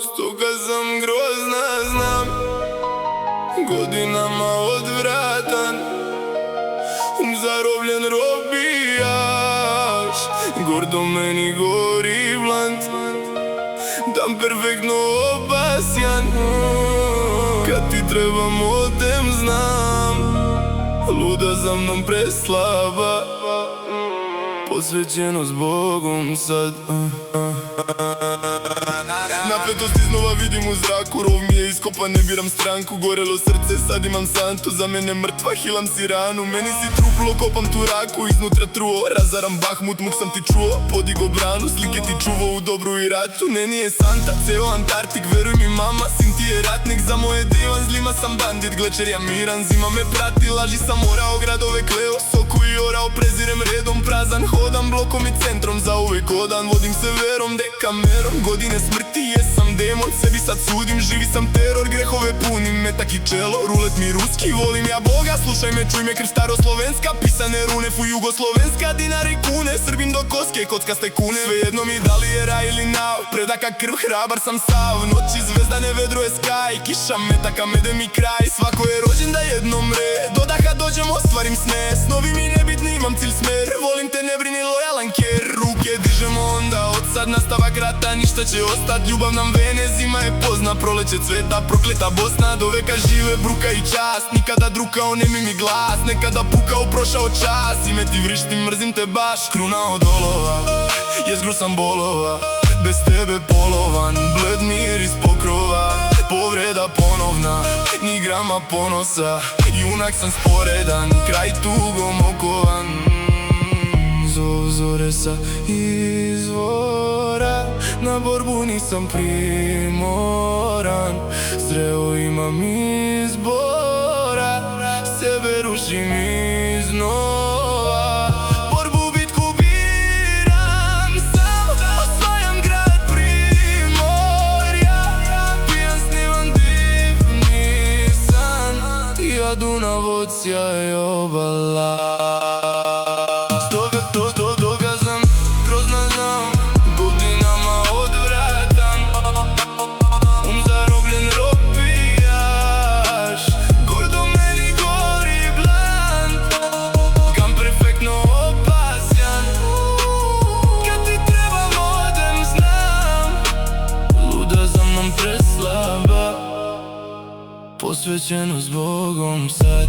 Stoga sam grozna, znam, godinama odvratan, zarobljen robijaš, gordo meni gori vlant, dam perfektno obasjan, kad ti trebam odem znam, luda za mnom preslaba, posvećeno s Bogom sad. Napetost iznova vidim u zraku, rov mi je iskopan, ne biram stranku. Gorelo srce, sad imam santu, za mene mrtva, hilam si ranu. Meni si truplo, kopam tu raku, iznutra truo, razaram Bahmut, muk sam ti čuo. Podigo branu, slike ti čuvo u dobru i ratu. Ne, nije Santa, ceo Antarktik, veruj mi mama, sin ti je ratnik. Za moje divan zlima sam bandit, glečer ja miran, zima me prati. Laži sam orao, gradove kleo, soku i orao, prezirem redom prazan. Hodam blokom i centrom, za uvek odan, vodim se verom, dekamerom. Godine smrti, jesam demon, sebi sad sudim, živi sam teror, grehove punim, metak i čelo, rulet mi ruski, volim ja Boga, slušaj me, čuj me, krv staroslovenska, pisane rune, fu jugoslovenska, dinar i kune, Srbim do koske, kockaste kune, svejedno mi da li je raj ili nao, predaka krv, hrabar sam sav, noći zvezdane, vedro je skaj, kiša metaka, mede mi kraj, svako je rođen da jednom re, do daha dođem, ostvarim sne, snovi mi nebitni, imam cilj smer, volim te, ne brini, lojalan ker, ruke dižemo onda, od sad nastavak rata, ništa će ostat, ljubav nam vene, zima je pozna, proleće cveta, prokleta Bosna, do veka žive bruka i čast, nikada drukao, nemi mi glas, nekada pukao, prošao čas, ime ti vrištim, mrzim te baš, kruna od olova, jezgru sam bolova, bez tebe polovan, bled miris pokrova, povreda ponovna, ni grama ponosa, junak sam sporedan, kraj tugom okovan. Zov zore sa izvora, na borbu nisam primoran, zreo imam izbora, sebe rušim iznova. Borbu bitku biram sam, osvajam grad Primorja, pijan sniman divni san, ja Dunav od sjaj obala. Stoga sam grozna, znam, godinama odvratan, zarobljen robijaš, gordo meni gori blant, kam perfektno opasjan, kad ti trebam odem znam, luda za mnom preslaba, posvećeno s Bogom sad.